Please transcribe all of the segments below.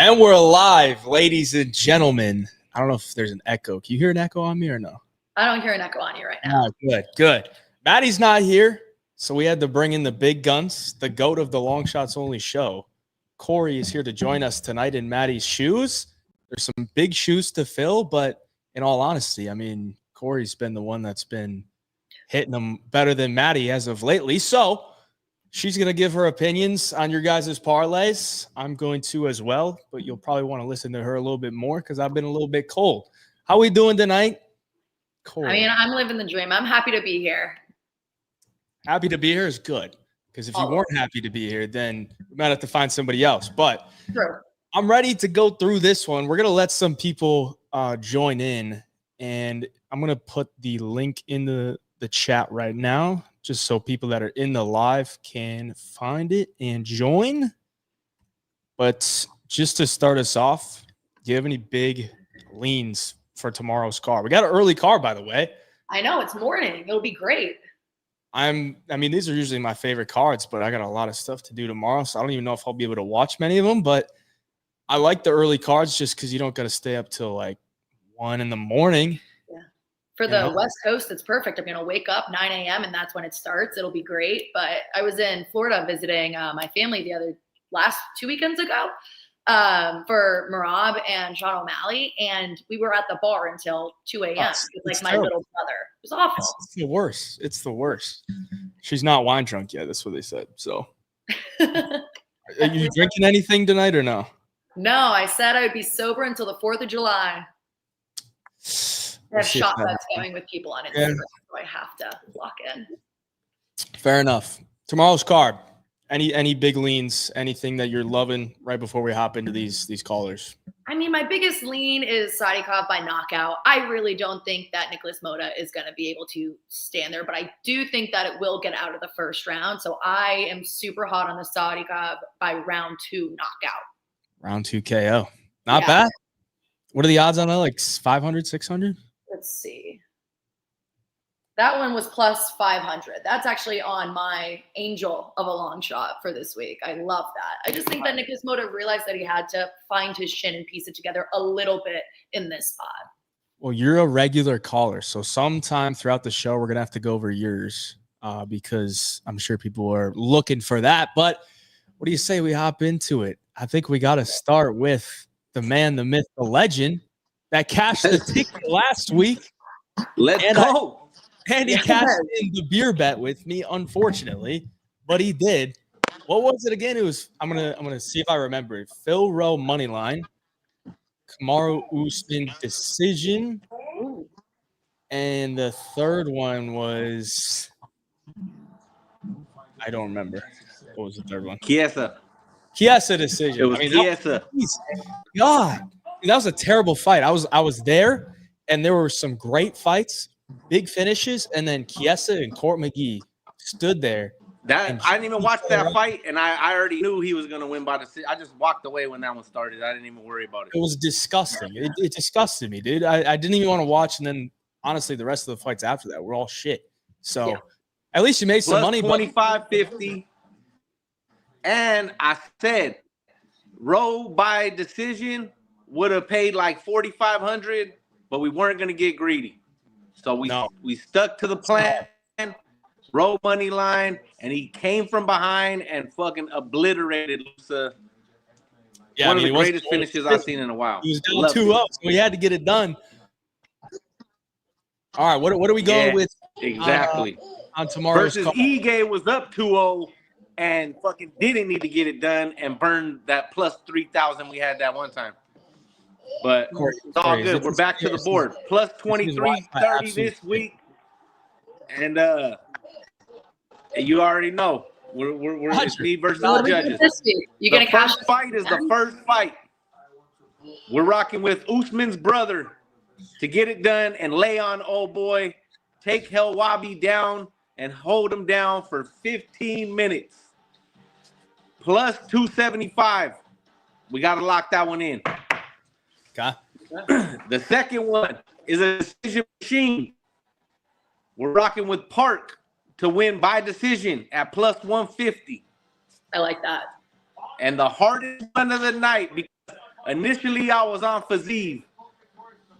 And we're live, ladies and gentlemen. I don't know if there's an echo. Can you hear an echo on me or no? I don't hear an echo on you right now. Good. Maddie's not here, so we had to bring in the big guns, the GOAT of the Long Shots Only show. Corrie is here to join us tonight in Maddie's shoes. There's some big shoes to fill, but in all honesty, I mean, Corrie's been the one that's been hitting them better than Maddie as of lately. So she's going to give her opinions on your guys' parlays. I'm going to as well, but you'll probably want to listen to her a little bit more because I've been a little bit cold. How we doing tonight, Corrie? I mean, I'm living the dream. I'm happy to be here. Happy to be here is good, because if you weren't happy to be here, then we might have to find somebody else. But True. I'm ready to go through this one. We're going to let some people join in, and I'm going to put the link in the chat right now, just so people that are in the live can find it and join. But just to start us off, do you have any big leans for tomorrow's card? We got an early card, by the way. I know, it's morning. It'll be great. I mean, these are usually my favorite cards, but I got a lot of stuff to do tomorrow, so I don't even know if I'll be able to watch many of them. But I like the early cards just because you don't got to stay up till like 1 in the morning. Yeah. For the West Coast, it's perfect. I'm going to wake up 9 a.m. and that's when it starts. It'll be great. But I was in Florida visiting my family the last 2 weekends ago for Marab and Sean O'Malley, and we were at the bar until 2 a.m. It's my little brother. It was awful. It's the worst. It's the worst. She's not wine drunk yet. That's what they said. So, are you drinking anything tonight or no? No, I said I would be sober until the 4th of July. I have shot bets going with people on Instagram, so I have to lock in. Fair enough. Tomorrow's card. Any big leans, anything that you're loving right before we hop into these callers? I mean, my biggest lean is Sadikov by knockout. I really don't think that Nicholas Mota is going to be able to stand there, but I do think that it will get out of the first round. So I am super hot on the Sadikov by round 2 knockout. Round 2 KO. Not bad. What are the odds on that? Like 500, 600? Let's see. That one was plus 500. That's actually on my angel of a long shot for this week. I love that. I just think that Nicholas Mota realized that he had to find his chin and piece it together a little bit in this spot. Well, you're a regular caller, so sometime throughout the show, we're going to have to go over yours because I'm sure people are looking for that. But what do you say we hop into it? I think we got to start with the man, the myth, the legend that cashed the ticket last week. Let's go. And he cashed in the beer bet with me, unfortunately, but he did. What was it again? It was I'm gonna see if I remember it. Phil Rowe money line, Kamaru Usman decision, and the third one was I don't remember. What was the third one? Chiesa decision. It was Chiesa. God, that was a terrible fight. I was there, and there were some great fights. Big finishes, and then Chiesa and Court McGee stood there. I didn't even watch that fight, and I already knew he was going to win by decision. I just walked away when that one started. I didn't even worry about it. It was disgusting. It disgusted me, dude. I didn't even want to watch, and then, honestly, the rest of the fights after that were all shit. So, at least you made some money. 25.50, and I said Rowe by decision would have paid like 4,500, but we weren't going to get greedy. So we stuck to the plan, Rowe money line, and he came from behind and fucking obliterated Lusa. Yeah, one of the greatest finishes I've seen in a while. He was down 2-0, so he had to get it done. All right, what are we going with? Exactly. On tomorrow's versus call? Ige was up 2-0 and fucking didn't need to get it done and burned that plus 3,000 we had that one time. But it's all good. We're back to the board. Plus 23.30 this week. And you already know. It's me versus the judges. The first fight is the first fight. We're rocking with Usman's brother to get it done and lay on old boy. Take Hayvjive down and hold him down for 15 minutes. Plus 275. We got to lock that one in. The second one is a decision machine. We're rocking with Park to win by decision at plus 150. I like that. And the hardest one of the night, because Initially, I was on Hayvjive,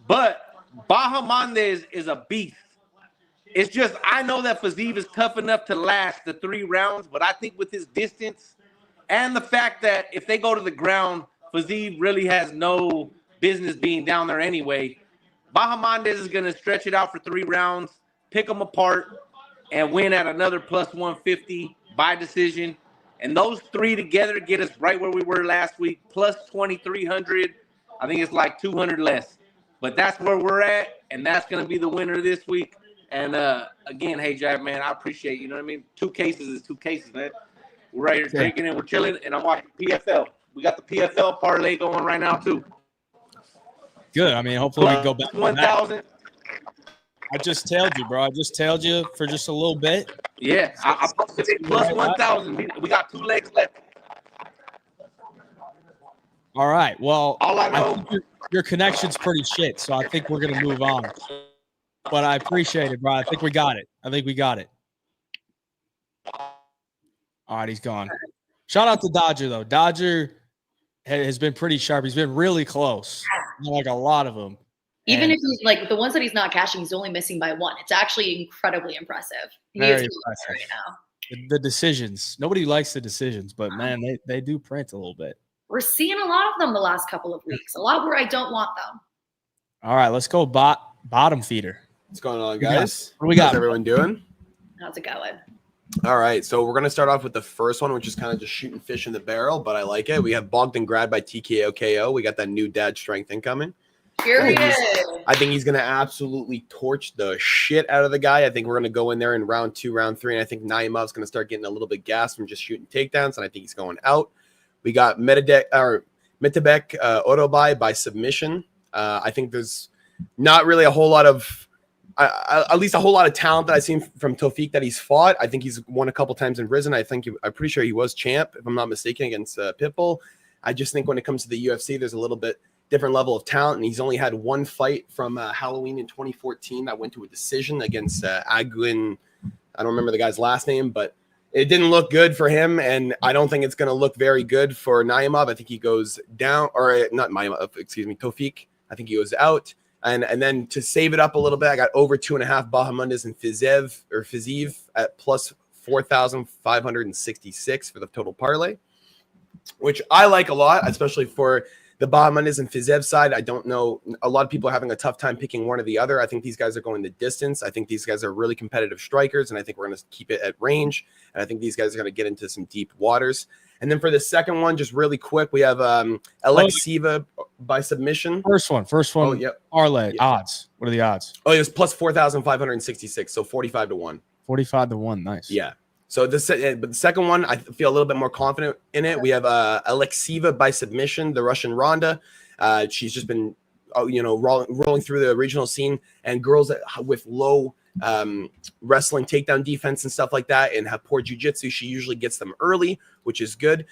but Bahamondes is a beast. It's just I know that Hayvjive is tough enough to last the 3 rounds, but I think with his distance and the fact that if they go to the ground, Hayvjive really has no business being down there anyway. Bahamondes is going to stretch it out for 3 rounds, pick them apart, and win at another plus 150 by decision. And those 3 together get us right where we were last week, plus 2,300. I think it's like 200 less. But that's where we're at, and that's going to be the winner this week. And, again, Hayvjive, man, I appreciate, you know what I mean? 2 cases is 2 cases, man. We're right here drinking and we're chilling, and I'm watching PFL. We got the PFL parlay going right now, too. Good. I mean, hopefully we go back. 1,000. I just tailed you, bro. I just tailed you for just a little bit. Yeah, I posted it plus 1,000. We got 2 legs left. All right. Well, all I know, I think your connection's pretty shit, so I think we're gonna move on. But I appreciate it, bro. I think we got it. All right, he's gone. Shout out to Dodger though. Dodger has been pretty sharp. He's been really close, like a lot of them. Even if he's like the ones that he's not cashing, he's only missing by 1. It's actually incredibly impressive. Very impressive right now. The decisions. Nobody likes the decisions, but man, they do print a little bit. We're seeing a lot of them the last couple of weeks. A lot where I don't want them. All right, let's go bottom feeder. What's going on, guys? What do we got? How's everyone doing? How's it going? All right, so we're going to start off with the first one, which is kind of just shooting fish in the barrel, but I like it. We have Bogdan Grad by TKO KO. We got that new dad strength incoming. I think he's going to absolutely torch the shit out of the guy. I think we're going to go in there in round 2, round 3, and I think Naimov's going to start getting a little bit gassed from just shooting takedowns, and I think he's going out. We got Mitabek Orobai by submission. I think there's not really a whole lot of, at least a whole lot of talent that I've seen from Tofik that he's fought. I think he's won a couple times in Risen. I'm pretty sure he was champ, if I'm not mistaken, against Pitbull. I just think when it comes to the UFC, there's a little bit different level of talent, and he's only had 1 fight from Halloween in 2014 that went to a decision against Aguin. I don't remember the guy's last name, but it didn't look good for him, and I don't think it's going to look very good for Naimov. I think he goes down, or not Naimov, excuse me, Tofik. I think he goes out. And then to save it up a little bit, I got over 2.5 Bahamondes and Hayvjive at plus 4,566 for the total parlay, which I like a lot, especially for the Bahamondes and Hayvjive side. I don't know. A lot of people are having a tough time picking one or the other. I think these guys are going the distance. I think these guys are really competitive strikers, and I think we're going to keep it at range. And I think these guys are going to get into some deep waters. And then for the second one, just really quick, we have Hayvjive by submission. First one. Oh, yep. Parlay odds. What are the odds? Oh, it was plus 4,566, so 45 to 1. 45 to 1. Nice. Yeah. So but the second one, I feel a little bit more confident in it. We have Hayvjive by submission, the Russian Ronda. She's just been, rolling through the regional scene, and girls with low wrestling takedown defense and stuff like that, and have poor jiu-jitsu, she usually gets them early, which is good.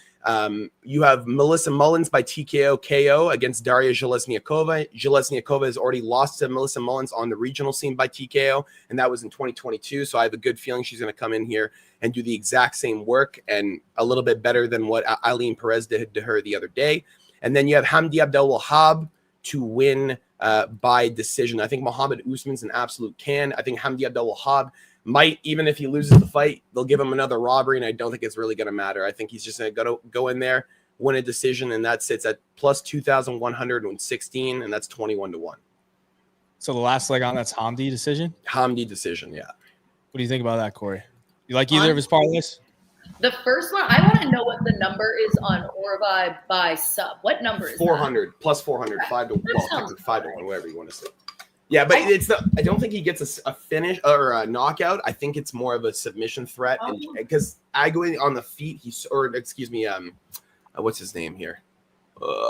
You have Melissa Mullins by TKO KO against Daria Zheleznyakova. Zheleznyakova has already lost to Melissa Mullins on the regional scene by TKO, and that was in 2022. So I have a good feeling she's going to come in here and do the exact same work, and a little bit better than what Eileen Perez did to her the other day. And then you have Hamdi Abdelwahab to win by decision. I think Muhammad Usman's an absolute can. I think Hamdi Abdelwahab might, even if he loses the fight, they'll give him another robbery, and I don't think it's really going to matter. I think he's just going to go in there, win a decision, and that sits at plus 2,116, and that's 21 to 1. So the last leg on that's Hamdi decision? Hamdi decision, yeah. What do you think about that, Corey? You like either of his parlays? The first one, I want to know what the number is on Orobai by sub. What number is 400 that? plus 400, 5 to 5 to 1, whatever you want to say. Yeah, but I don't think he gets a finish or a knockout. I think it's more of a submission threat, because Aguin on the feet, what's his name here?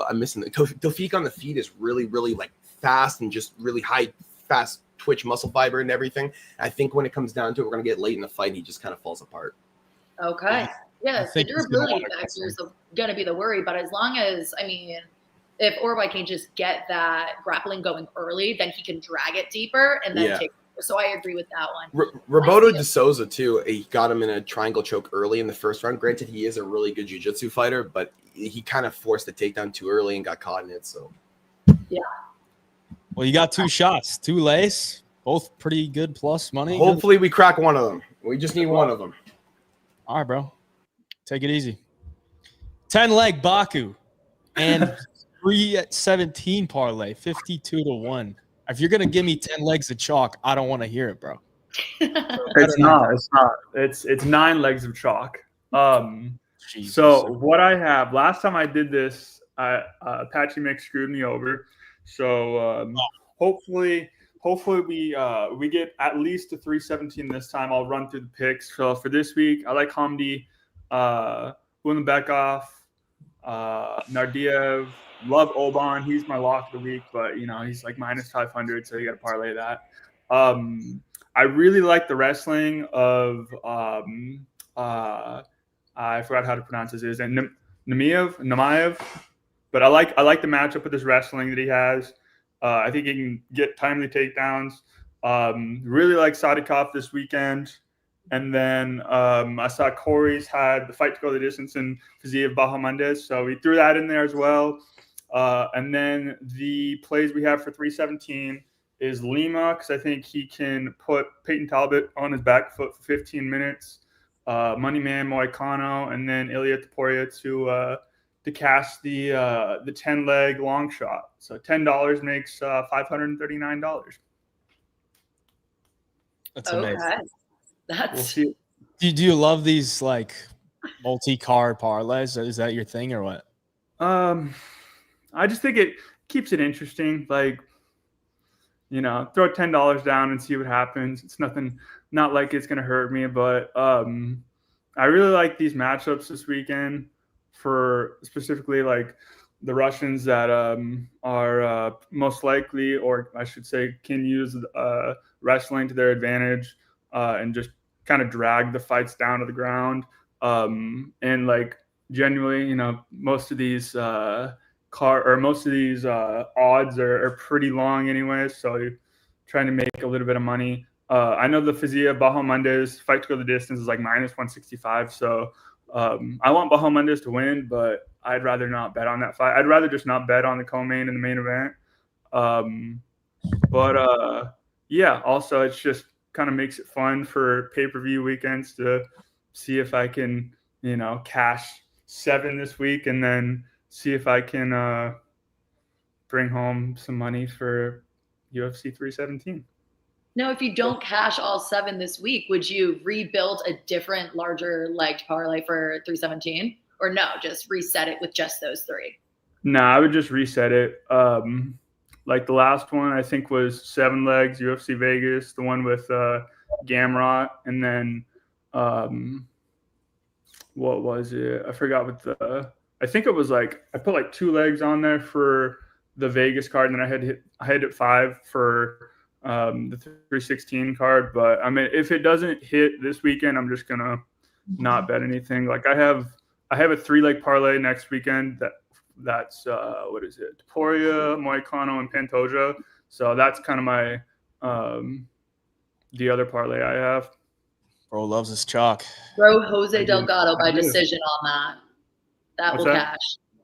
I'm missing the Tofik on the feet is really, really like fast and just really high, fast twitch muscle fiber and everything. I think when it comes down to it, we're gonna get late in the fight, and he just kind of falls apart. Okay. Yeah, the durability factor is going to be the worry, but as long as, if Orobai can just get that grappling going early, then he can drag it deeper and then take. So I agree with that one. Roberto de Souza too. He got him in a triangle choke early in the first round. Granted, he is a really good jiu-jitsu fighter, but he kind of forced the takedown too early and got caught in it. So Yeah. Well, you got 2 shots, 2 lays, both pretty good plus money. Hopefully we crack one of them. We just need one of them. All right, bro. Take it easy. 10-leg Baku and 3-17 parlay, 52-1. If you're gonna give me 10 legs of chalk, I don't want to hear it, bro. It's not. It's 9 legs of chalk. Jesus. So what I have last time I did this, Apache Mix screwed me over. So hopefully we get at least a 317 this time. I'll run through the picks. So for this week, I like Hamdi, Ulanbekov, Nardiev. Love Oban. He's my lock of the week, but he's like minus 500, so you got to parlay that. I really like the wrestling of I forgot how to pronounce his and Namaev, but I like the matchup with his wrestling that he has. I think he can get timely takedowns. Really like Sadikov this weekend. And then I saw Corrie's had the fight to go the distance in Hayvjive Bahamondes, so we threw that in there as well. And then the plays we have for 317 is Lima, because I think he can put Peyton Talbot on his back foot for 15 minutes. Moneyman Moicano, and then Ilya Taporia to cash the 10-leg long shot. So $10 makes $539. That's amazing. Okay. We'll see. Do you love these like multi-card parlays? Is that your thing or what? I just think it keeps it interesting. Like, throw $10 down and see what happens. It's not like it's gonna hurt me, but I really like these matchups this weekend for specifically like the Russians that are most likely, or I should say, can use wrestling to their advantage and just kind of drag the fights down to the ground. And like genuinely, most of these odds are pretty long anyway, so you're trying to make a little bit of money. I know the Hayvjive Bahamondes fight to go the distance is like minus 165, so I want Bahamondes to win, but I'd rather not bet on that fight. I'd rather just not bet on the co-main in the main event. Yeah, also it's just kind of makes it fun for pay-per-view weekends to see if I can, cash 7 this week and then see if I can bring home some money for UFC 317. No, if you don't cash all 7 this week, would you rebuild a different, larger legged parlay for 317? Or no, just reset it with just those 3? No, I would just reset it. Like the last one, I think was 7 legs, UFC Vegas, the one with Gamrot, and then what was it? I forgot what I think it was like I put like 2 legs on there for the Vegas card, and then I had hit 5 for the 316 card. But I mean, if it doesn't hit this weekend, I'm just gonna not bet anything. Like I have a 3-leg parlay next weekend that's what is it? Taporia, Moicano, and Pantoja. So that's kind of my the other parlay I have. Bro loves his chalk. Throw Jose Delgado by decision on that. That will cash.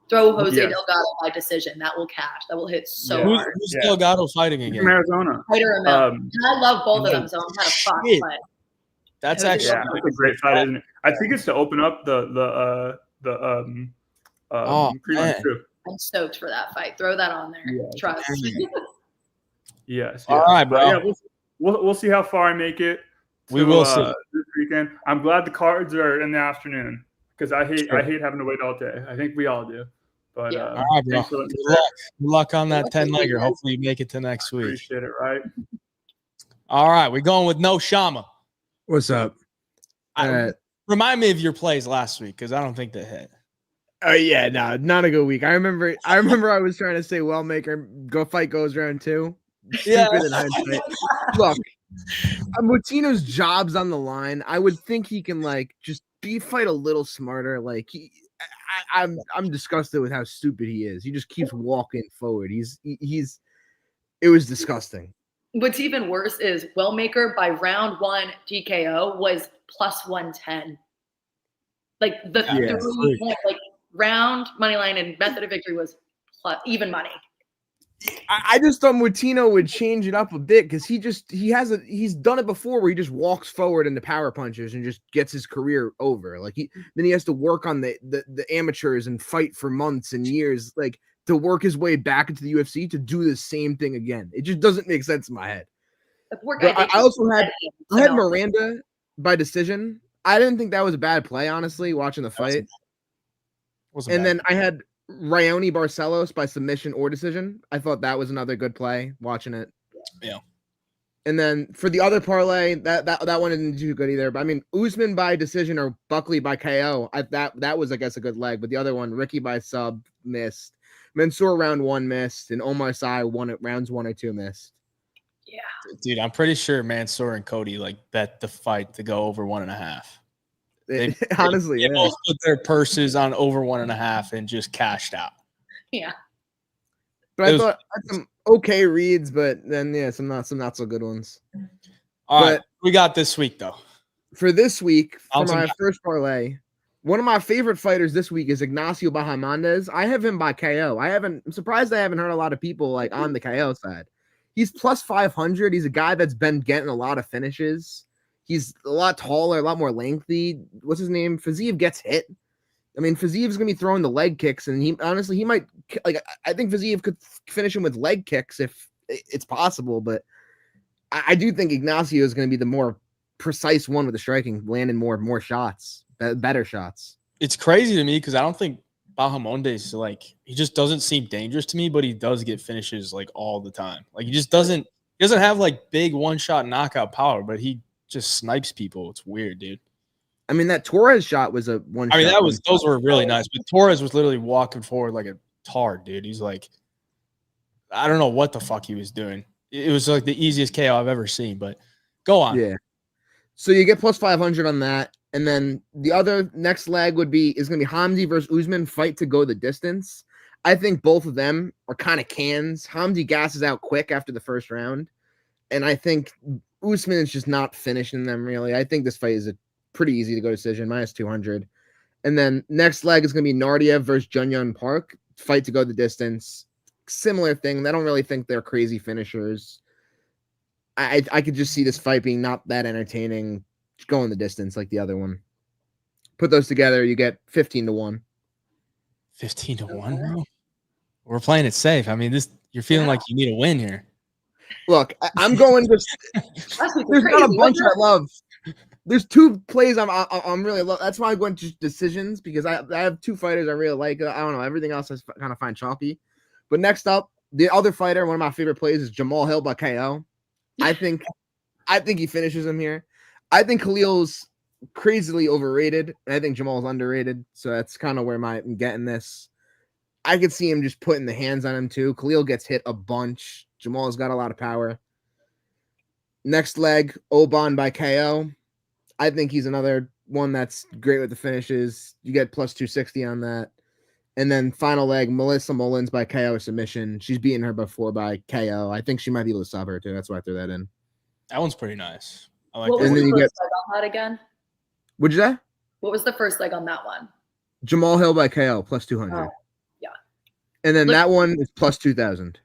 Throw Jose Delgado by decision. That will cash. That will hit so hard. Who's Delgado fighting again? From Arizona. And I love both of them, so I'm kind of fucked. But that's actually that's a great fight, isn't it? I think it's to open up the prelim too. I'm stoked for that fight. Throw that on there. Yeah. Trust. Yes. All right, bro. Yeah, we'll see how far I make it. We will see this weekend. I'm glad the cards are in the afternoon because I hate having to wait all day. I think we all do. But all right, bro. Good luck on that 10-legger. Hopefully you make it to next week. Appreciate it, right? All right, we're going with No Shama. What's up? Remind me of your plays last week because I don't think they hit. Oh yeah, no, not a good week. I remember I was trying to say Wellmaker fight goes round 2. Stupid in hindsight. Look, Moutinho's job's on the line. I would think he can just fight a little smarter. I'm disgusted with how stupid he is. He just keeps walking forward. It was disgusting. What's even worse is Wellmaker by round 1 TKO was plus 110. round money line and method of victory was even money. I just thought Moutinho would change it up a bit because he's done it before where he just walks forward into power punches and just gets his career over. Like then he has to work on the amateurs and fight for months and years, like to work his way back into the UFC to do the same thing again. It just doesn't make sense in my head. I also had Miranda by decision. I didn't think that was a bad play, honestly, watching the fight. And then I had Raoni Barcelos by submission or decision. I thought that was another good play watching it. Yeah. And then for the other parlay, that one didn't do good either. But I mean, Usman by decision or Buckley by KO. That was, I guess, a good leg. But the other one, Ricky by sub, missed. Mansour round 1 missed, and Omar Sy rounds 1 or 2 missed. Yeah. Dude, I'm pretty sure Mansour and Cody like bet the fight to go over 1.5. Honestly, they both put their purses on over 1.5 and just cashed out. Yeah. But I thought I had some okay reads, but then some not so good ones. All right, we got this week though. For this week, for my first parlay, one of my favorite fighters this week is Ignacio Bahamondes. I have him by KO. I'm surprised I haven't heard a lot of people like on the KO side. He's plus 500. He's a guy that's been getting a lot of finishes. He's a lot taller, a lot more lengthy. What's his name? Hayvjive gets hit. I mean, Hayvjive's gonna be throwing the leg kicks, and he might like. I think Hayvjive could finish him with leg kicks if it's possible, but I do think Ignacio is gonna be the more precise one with the striking, landing more shots, better shots. It's crazy to me because I don't think Bahamondes he just doesn't seem dangerous to me, but he does get finishes like all the time. Like he doesn't have like big one-shot knockout power, but he just snipes people. It's weird, dude. I mean, that Torres shot was a one. I mean, those were really nice, but Torres was literally walking forward like a tard, dude. He's like, I don't know what the fuck he was doing. It was like the easiest KO I've ever seen. But go on. Yeah. So you get plus 500 on that, and then the other next leg is going to be Hamdi versus Usman, fight to go the distance. I think both of them are kind of cans. Hamdi gasses out quick after the first round, and I think Usman is just not finishing them really. I think this fight is a pretty easy to go decision, minus 200. And then next leg is going to be Nardiev versus Junyoung Park, fight to go the distance. Similar thing. I don't really think they're crazy finishers. I could just see this fight being not that entertaining, going the distance like the other one. Put those together, you get 15-1. 15-1, bro? We're playing it safe. I mean, you're feeling like you need a win here. Look, I'm going to. There's not a bunch I love. There's 2 plays I'm really love. That's why I went to decisions, because I have 2 fighters I really like. I don't know, everything else I kind of find chalky. But next up, the other fighter, one of my favorite plays is Jamal Hill by KO. I think he finishes him here. I think Khalil's crazily overrated, and I think Jamal's underrated. So that's kind of where I'm getting this. I could see him just putting the hands on him too. Khalil gets hit a bunch. Jamal's got a lot of power. Next leg, Oban by KO. I think he's another one that's great with the finishes. You get plus 260 on that. And then final leg, Melissa Mullins by KO submission. She's beaten her before by KO. I think she might be able to sub her too. That's why I threw that in. That one's pretty nice. I like what that. Was the first leg on that again? What'd you say? What was the first leg on that one? Jamal Hill by KO, plus 200. Oh, yeah. And then that one is plus 2,000.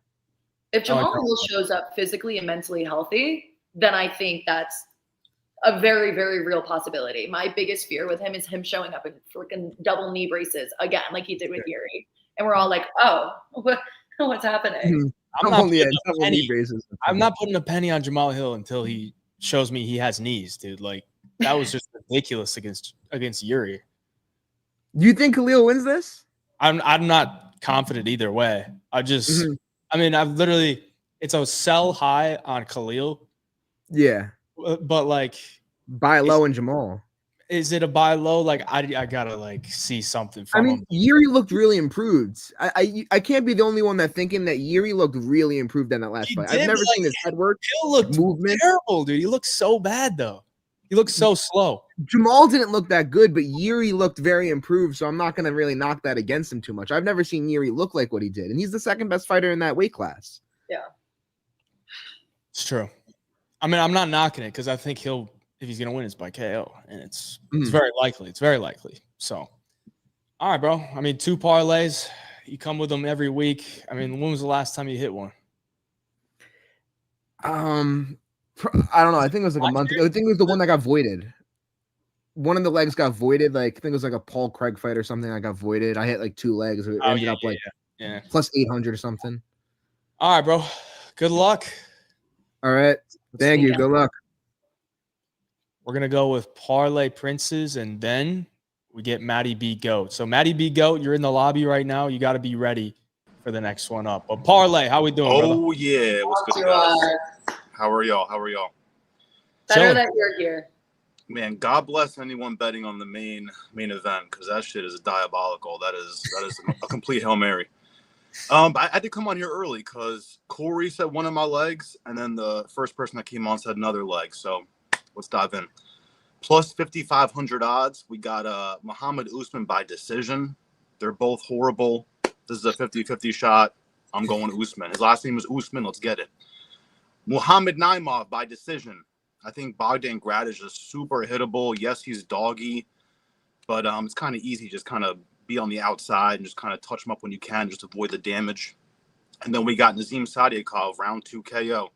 If Jamal Hill shows up physically and mentally healthy, then I think that's a very, very real possibility. My biggest fear with him is him showing up in freaking double knee braces again, like he did with Yuri. And we're all like, oh, what's happening? I'm not putting a penny on Jamal Hill until he shows me he has knees, dude. Like, that was just ridiculous against Yuri. Do you think Khalil wins this? I'm not confident either way. I mean, it's a sell high on Khalil. Yeah. But like buy low in Jamal. Is it a buy low? Like I gotta see something from him. Yuri looked really improved. I can't be the only one that thinking that Yuri looked really improved in that last fight. I've never seen his head work. He looked movement terrible, dude. He looked so bad though. He looked so slow. Jamal didn't look that good, but Yuri looked very improved. So I'm not gonna really knock that against him too much. I've never seen Yuri look like what he did, and he's the second best fighter in that weight class. Yeah, it's true. I mean, I'm not knocking it because I think if he's going to win, it's by KO. And it's very likely. It's very likely. So, All right, bro. I mean, 2 parlays. You come with them every week. I mean, when was the last time you hit one? I don't know. I think it was like a month ago. I think it was the one that got voided. One of the legs got voided. Like I think it was like a Paul Craig fight or something that got voided. I hit like 2 legs. It ended up like plus 800 or something. All right, bro. Good luck. All right. Thank you. Good luck. We're going to go with Parlay Princes, and then we get Matty B. Goat. So, Matty B. Goat, you're in the lobby right now. You got to be ready for the next one up. But Parlay, how we doing, brother? Oh, yeah. What's good, guys? How are y'all? Better that you're here. Man, God bless anyone betting on the main event, because that shit is diabolical. That is a complete Hail Mary. I had to come on here early because Corrie said one of my legs, and then the first person that came on said another leg. So let's dive in. Plus 5,500 odds. We got Muhammad Usman by decision. They're both horrible. This is a 50-50 shot. I'm going Usman. His last name is Usman. Let's get it. Muhammad Naimov by decision. I think Bogdan Gradic is super hittable. Yes, he's doggy, but it's kind of easy. Just kind of be on the outside and just kind of touch him up when you can, just avoid the damage. And then we got Nazim Sadykhov, round 2 KO.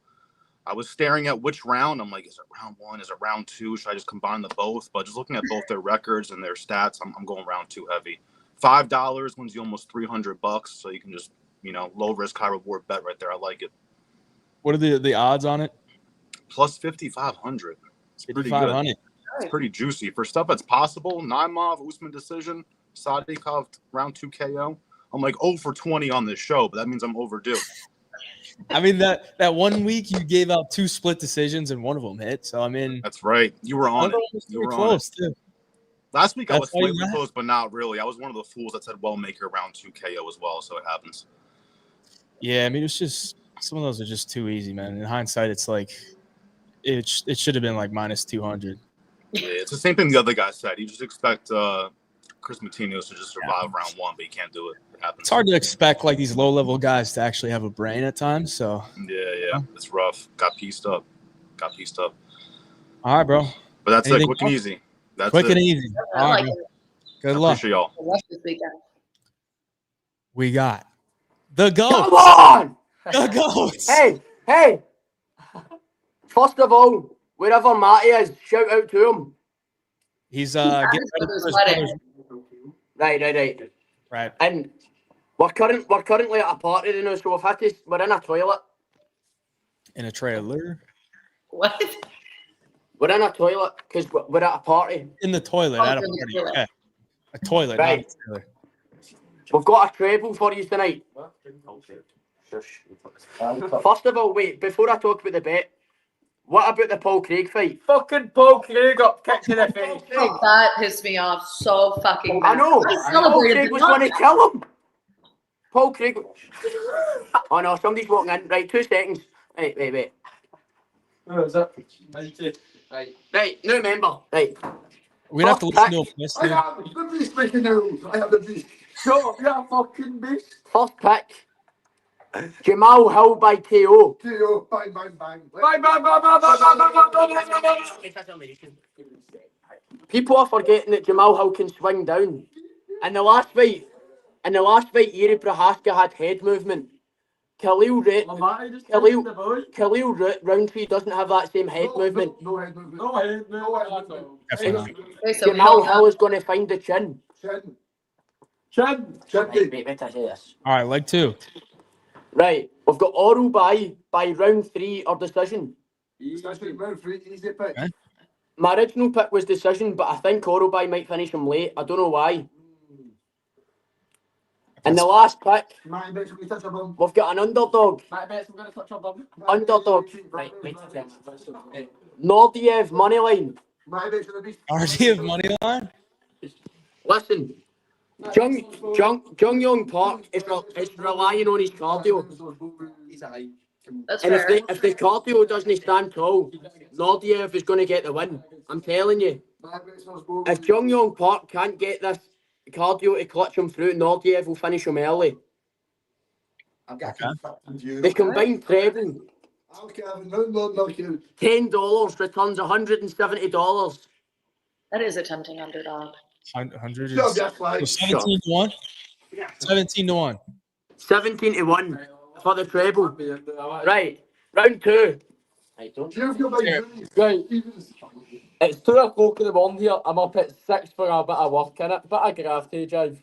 I was staring at which round. I'm like, is it round 1? Is it round 2? Should I just combine the both? But just looking at both their records and their stats, I'm going round 2 heavy. $5 wins you almost $300, so you can just, low risk, high reward bet right there. I like it. What are the odds on it? Plus 5,500. It's pretty good. It's pretty juicy for stuff that's possible. Naimov, Usman decision, Sadykhov round 2 KO. I'm like 0 for 20 on this show, but that means I'm overdue. I mean, that 1 week you gave out 2 split decisions and one of them hit. So I mean, that's right. You were on it. You were close too. Last week I was slightly close, but not really. I was one of the fools that said Wellmaker round 2 KO as well, so it happens. Yeah, I mean, it's just some of those are just too easy, man. In hindsight, it's like it should have been like minus 200. Yeah, it's the same thing the other guy said. You just expect Chris Martinez to just survive round 1, but he can't do it. It happens. It's hard to expect like these low-level guys to actually have a brain at times. So yeah, it's rough. Got pieced up. All right, bro. But that's like quick and easy. That's quick and easy. All right, good luck. Appreciate y'all. This weekend. We got the GOAT. Come on! The GOAT. Hey! First of all, wherever Matty is, shout out to him. He's getting ready for his brother's. Right. And we're currently at a party, you know, so we're in a toilet. In a trailer? What? We're in a toilet because we're at a party. In the toilet at a party. Okay. A toilet, right. Not a trailer. We've got a treble for you tonight. First of all, wait, before I talk about the bet, what about the Paul Craig fight? Fucking Paul Craig got kicked in the face. That pissed me off so fucking bad. I know. Paul Craig was going to kill him. Paul Craig. Oh no, somebody's walking in. Right, 2 seconds. Wait. Who is it? Right, new member. Right. We'd have to listen to him. I have the beast making news. I have the beast. Shut up, you fucking beast. First pick. Jamal Hill by KO. KO, bang, bang, bang. People are forgetting that Jamal Hill can swing down. In the last fight, Yuri Prohaska had head movement. Khalil Roundtree doesn't have that same head movement. No head movement. Jamal Hill is going to find the chin. Chin. Wait, I say this. All right, leg 2. Right, we've got oral by round 3 or decision. Round 3, easy pick. Okay. My original pick was decision, but I think oral by might finish him late. I don't know why. And the last pick, we've got an underdog. Underdog. Right, Nordiev moneyline. RDF money line? Listen, Jung Young Park is relying on his cardio. That's and fair. if the cardio doesn't stand tall, Nordiev is going to get the win. I'm telling you. If Jung Young Park can't get this cardio to clutch him through, Nordiev will finish him early. The combined treble, $10 returns $170. That is a tempting underdog. 100 Shove is your flag. 17 to 1. 17 to 1. 17 to 1 for the treble. Right, round 2. Right, don't Give your big Here. booty. Right, it's 2 o'clock in the morning here. I'm up at 6 for a bit of work in it. Bit of graft, Hayvjive.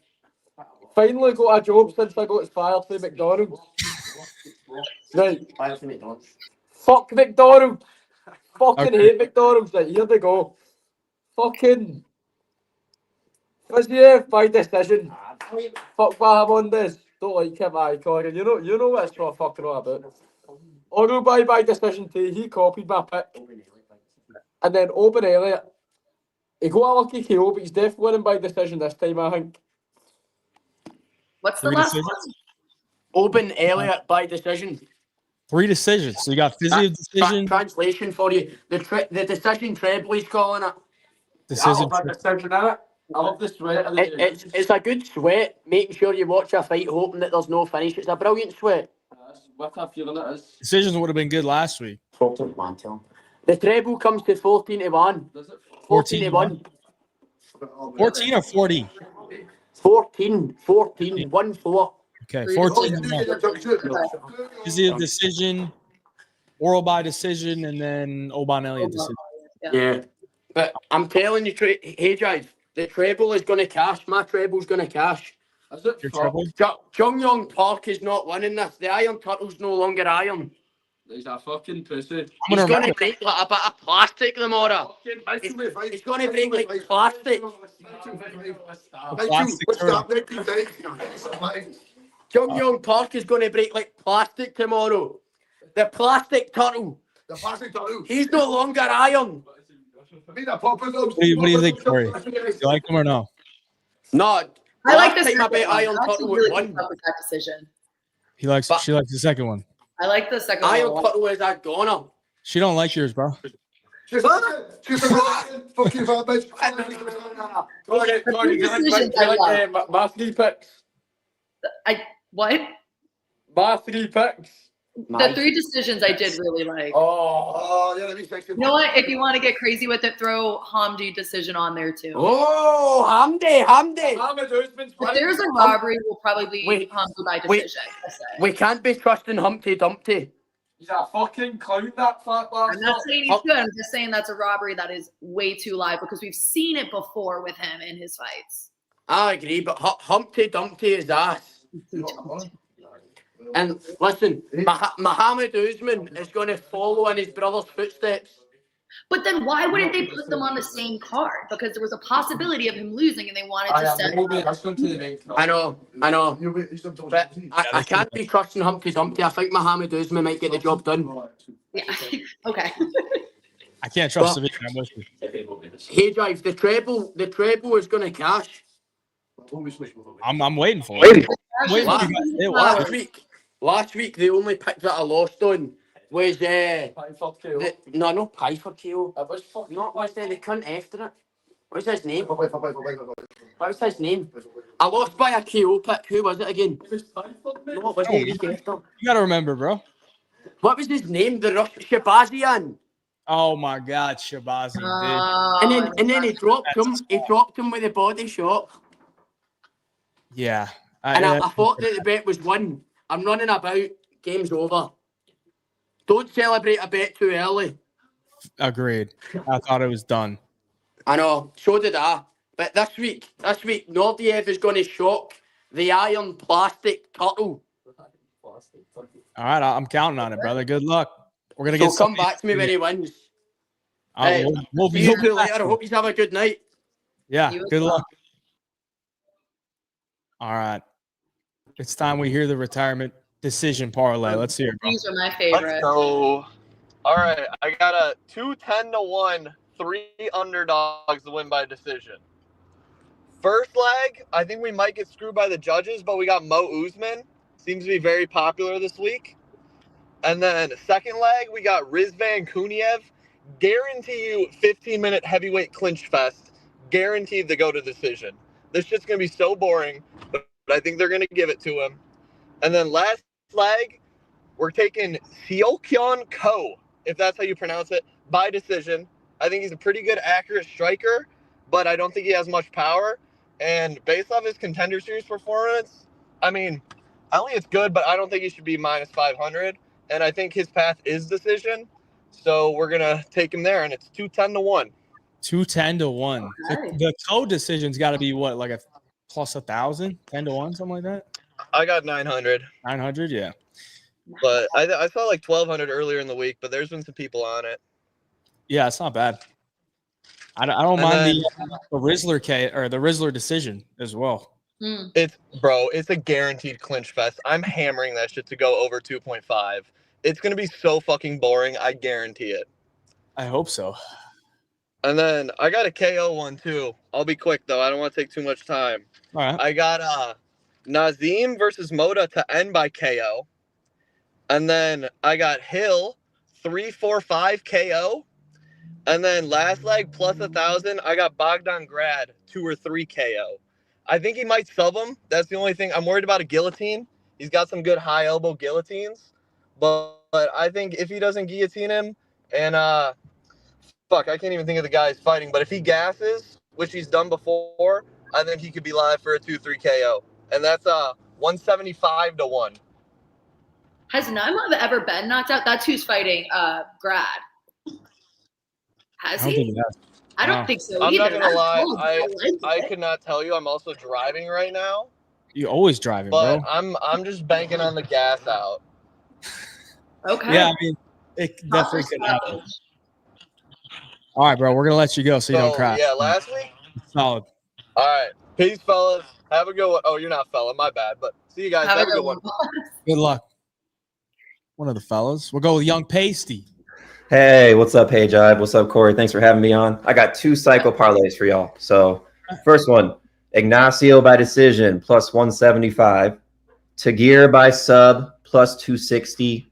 Finally got a job since I got fired from McDonald's. Right, fire from McDonald's. fuck McDonald's. Fucking Okay. hate McDonald's. Right, here they go. Fucking Hayvjive by decision. Fuck Bahamondes. Don't like him, aye, Corrie. You know what it's what fucking all about. Oro by decision too. He copied my pick. And then Open Elliott. He got a lucky KO, but he's definitely winning by decision this time, I think. What's the 3 last decisions. one? Open Elliott by decision. 3 decisions. So you got Fizzy decision, Translation for you. The decision treble he's calling it. decision. I love the sweat. It's a good sweat, making sure you watch a fight, hoping that there's no finish. It's a brilliant sweat. What a feeling it is. Decisions would have been good last week. The treble comes to 14 to 1. 14 to 1. 14 or 40? 14. 1-4. Okay, 14 to 1. Fizzy decision, oral by decision, and then Oban Elliott decision. Yeah. But I'm telling you, Hayvjive, the treble is going to cash. My treble's going to cash. Is it? Your treble? Jung Park is not winning this. The Iron Turtle's no longer iron. He's a fucking pussy. He's going to break like a bit of plastic tomorrow. He's going to break like plastic. Jung Park is going to break like plastic tomorrow. The plastic turtle. The plastic turtle. He's no longer iron. What do you think, Corey? You like him or no? No. I like the Last time I second bet one. Iron I'm Turtle really won. impressed with that decision. She likes the second one. I like the second Iron one. Turtle is a goner. She don't like yours, bro. She's a fucking fat bitch. My 3 picks. What? My 3 picks. The 3 decisions I did really like. Oh, yeah, let me check. You know what? If you want to get crazy with it, throw Hamdi decision on there too. Oh, Hamdi. If there's a robbery, we'll probably be Hamdi by decision. I say. We can't be trusting Humpty Dumpty. He's a fucking clown, that fat bastard. I'm not saying he's good. I'm just saying that's a robbery that is way too live because we've seen it before with him in his fights. I agree, but Humpty Dumpty is ass. And listen, Muhammad Usman is going to follow in his brother's footsteps. But then why wouldn't they put them on the same card? Because there was a possibility of him losing and they wanted to set I know. But I can't be trusting Humpty Dumpty. I think Muhammad Usman might get the job done. Yeah. Okay. I can't trust the video. I'm with you. Hayvjive, the treble is going to cash. I'm waiting for it. I'm waiting for Last, you guys to say what. last week, the only pick that I lost on was not Piper KO. It was not what's the cunt after it. What's his name? What was his name? I lost by a KO pick. Who was it again? No, it was the week after. You gotta remember, bro. What was his name? The Russian Shabazian. Oh my God, Shabazi, dude. And then he dropped him. He dropped him with a body shot. Yeah. I thought that the bet was won. I'm running about. Game's over. Don't celebrate a bet too early. Agreed. I thought it was done. I know. So did I. But this week, Nordiev is going to shock the iron plastic turtle. All right, I'm counting on it, brother. Good luck. We're gonna get. Come back to me when he wins. We'll See you later. I hope you have a good night. Yeah. Good luck. All right. It's time we hear the retirement decision parlay. Let's hear it, bro. These are my favorite. So, all right, I got a 2-10-1, 3 underdogs to win by decision. First leg, I think we might get screwed by the judges, but we got Mo Usman. Seems to be very popular this week. And then second leg, we got Rizvan Kuniev. Guarantee you 15-minute heavyweight clinch fest. Guaranteed to go to decision. This shit's going to be so boring, but I think they're going to give it to him. And then last leg, we're taking Seokyeon Ko, if that's how you pronounce it, by decision. I think he's a pretty good, accurate striker. but I don't think he has much power. And based off his Contender Series performance, I mean, I don't think it's good, but I don't think he should be minus 500. And I think his path is decision. So we're going to take him there, and it's 210-1. 210-1. Okay. The code decision's got to be what, like a plus 1,000, 10-1, something like that. I got 900. 900, yeah. But I saw like 1,200 earlier in the week, but there's been some people on it. Yeah, it's not bad. I don't mind the Rizzler the Rizzler decision as well. It's a guaranteed clinch fest. I'm hammering that shit to go over 2.5. It's gonna be so fucking boring. I guarantee it. I hope so. And then I got a KO one too. I'll be quick though. I don't want to take too much time. All right. I got Nazim versus Moda to end by KO. And then I got Hill 3-4-5 KO. And then last leg plus 1,000, I got Bogdan Grad 2 or 3 KO. I think he might sub him. That's the only thing. I'm worried about a guillotine. He's got some good high elbow guillotines. But I think if he doesn't guillotine him and fuck, I can't even think of the guy he's fighting. But if he gasses, which he's done before, I think he could be live for a 2-3 KO. And that's 175-1. Has Naimov ever been knocked out? That's who's fighting Grad. Has he? I don't think so I'm either. not gonna lie. Cool. I could not tell you. I'm also driving right now. You're always driving, but bro. I'm just banking on the gas out. Okay. Yeah, I mean, it definitely could happen. All right, bro. We're gonna let you go so you don't cry. Yeah, last week. Solid. All right, peace, fellas. Have a good one. Oh, you're not fella. My bad. But see you guys. Have a good one. Good luck. One of the fellas. We'll go with Young Pastey. Hey, what's up, Hayvjive? What's up, Corey? Thanks for having me on. I got 2 cycle parlays for y'all. So, first one, Ignacio by decision plus 175, Tagir by sub plus 260,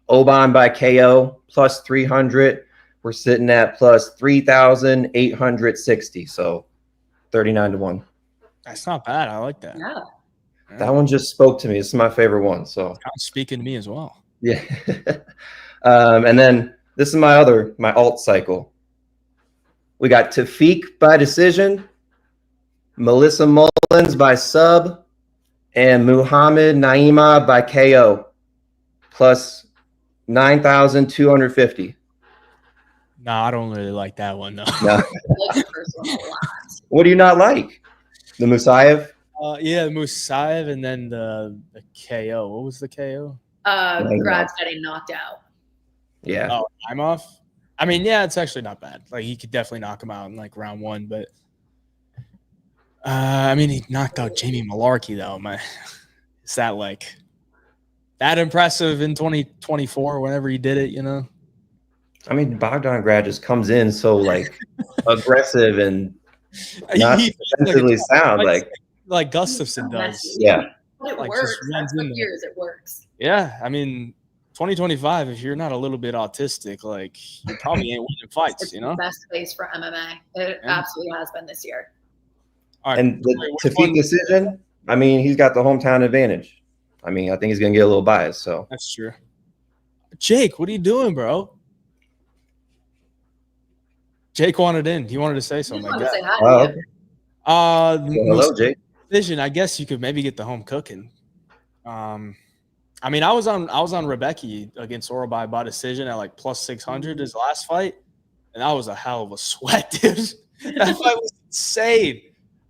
Oban by KO plus 300. We're sitting at plus 3,860. So, 39-1. That's not bad. I like that. Yeah. That one just spoke to me. It's my favorite one. So, it's speaking to me as well. Yeah. And then this is my alt cycle. We got Tafiq by decision, Melissa Mullins by sub, and Muhammad Naima by KO, plus 9,250. No, I don't really like that one, though. No. What do you not like? The Musayev? Yeah, the Musayev and then the KO. What was the KO? Grad's getting knocked out. Yeah. Oh, I'm off. I mean, yeah, it's actually not bad. Like, he could definitely knock him out in like round 1, but I mean, he knocked out Jamie Malarkey though. Is that like that impressive in 2024? Whenever he did it, you know. I mean, Bogdan Grad just comes in so like aggressive and not defensively sound, like Gustafson does. Yeah. But it Like, works. just runs That's what in there. years it works. Yeah, I mean, 2025. If you're not a little bit autistic, like you probably ain't winning fights. It's You know. the best place for MMA. It absolutely has been this year. All right. And the Tafiq decision, I mean, he's got the hometown advantage. I mean, I think he's going to get a little biased. So That's true. Jake, what are you doing, bro? Jake wanted in. He wanted to say something. Just Like wanted to that. say hi to you. hello, Jake. Decision. I guess you could maybe get the home cooking. I mean, I was on Rebecca against Orobai by decision at like plus 600 his last fight, and that was a hell of a sweat, dude. That fight was insane.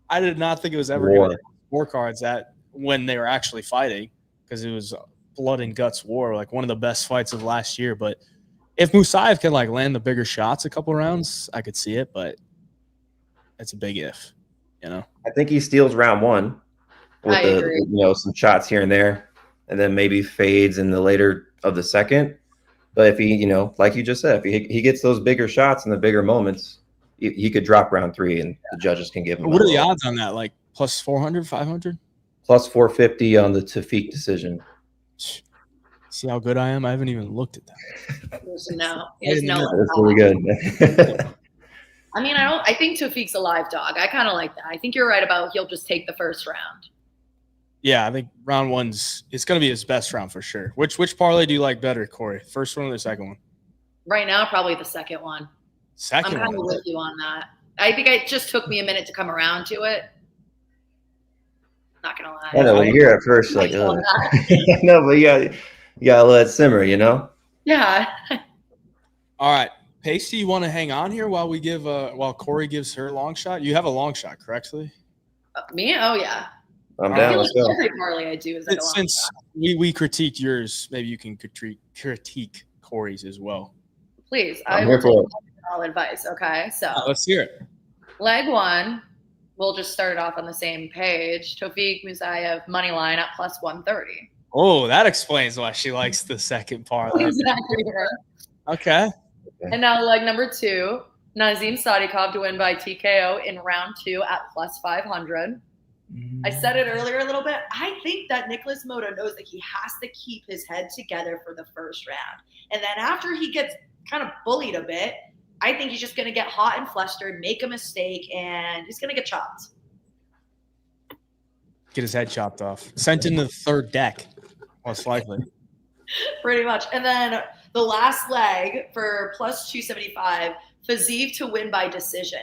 I did not think it was ever going to scorecards that when they were actually fighting, because it was blood and guts war, like one of the best fights of last year. But if Musayev can like land the bigger shots a couple rounds, I could see it, but it's a big if, you know. I think he steals round 1 with some shots here and there, and then maybe fades in the later of the second. But if he, like you just said, if he gets those bigger shots in the bigger moments, he could drop round 3 and the judges can give him. What are the odds on that? Like plus 400, 500? Plus 450 on the Tafiq decision. See how good I am? I haven't even looked at that. No, there's no. That's really good. I mean, I think Tafiq's a live dog. I kind of like that. I think you're right about he'll just take the first round. Yeah, I think round 1's it's going to be his best round for sure. Which parlay do you like better, Corey? First one or the second one? Right now, probably the second one. Second I'm kind of one. with you on that. I think it just took me a minute to come around to it. Not gonna lie. I know when you hear it first, you're like, ugh. No, but you gotta let it simmer, you know? Yeah. All right. Pastey, you want to hang on here while we give while Corrie gives her long shot? You have a long shot, correctly? Me? Oh yeah. I'm I down. feel Let's like go. every parlay I do is like a long Since shot. we critiqued yours, maybe you can critique Corey's as well. Please, I'm I here will for take all advice. Okay, so Let's hear it. leg one, we'll just start it off on the same page. Tofik Musayev money line at plus 130. Oh, that explains why she likes the second parlay. Exactly. Okay. And now leg number two, Nazim Sadikov to win by TKO in round 2 at plus 500. I said it earlier a little bit. I think that Nicholas Motta knows that he has to keep his head together for the first round. And then after he gets kind of bullied a bit, I think he's just going to get hot and flustered, make a mistake, and he's going to get chopped. Get his head chopped off. Sent in the third deck, most likely. Pretty much. And then the last leg for plus 275, Hayvjive to win by decision.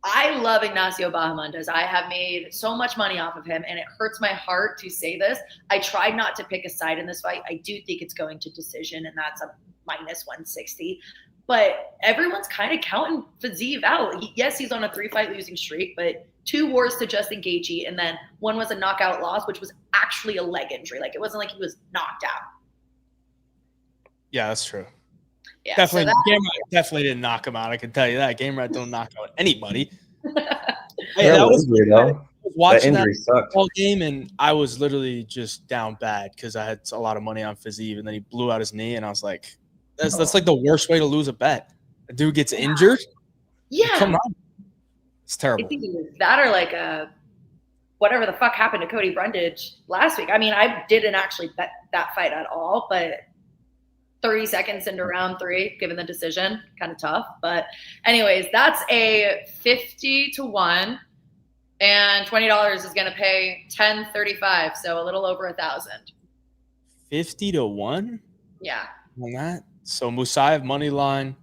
I love Ignacio Bahamondes. I have made so much money off of him, and it hurts my heart to say this. I tried not to pick a side in this fight. I do think it's going to decision, and that's a minus 160. But everyone's kind of counting Hayvjive out. Yes, he's on a 3-fight losing streak, but 2 wars to Justin Gaethje, and then 1 was a knockout loss, which was actually a leg injury. Like, it wasn't like he was knocked out. Yeah, that's true. Yeah, definitely, so Game Rat definitely didn't knock him out. I can tell you that. Game Rat don't knock out anybody. Hey, Yeah, that was injury, though. watching That injury sucked. whole game, and I was literally just down bad because I had a lot of money on Hayvjive, and then he blew out his knee, and I was like, "That's like the worst way to lose a bet." A dude gets injured. Yeah. Come on, it's I terrible. think it was that or like whatever the fuck happened to Cody Brundage last week. I mean, I didn't actually bet that fight at all, but 30 seconds into round 3, given the decision, kind of tough. But anyways, that's a 50 to 1, and $20 is going to pay 10.35, so a little over 1,000. 50 to 1 Yeah. on that. So Musayev money line,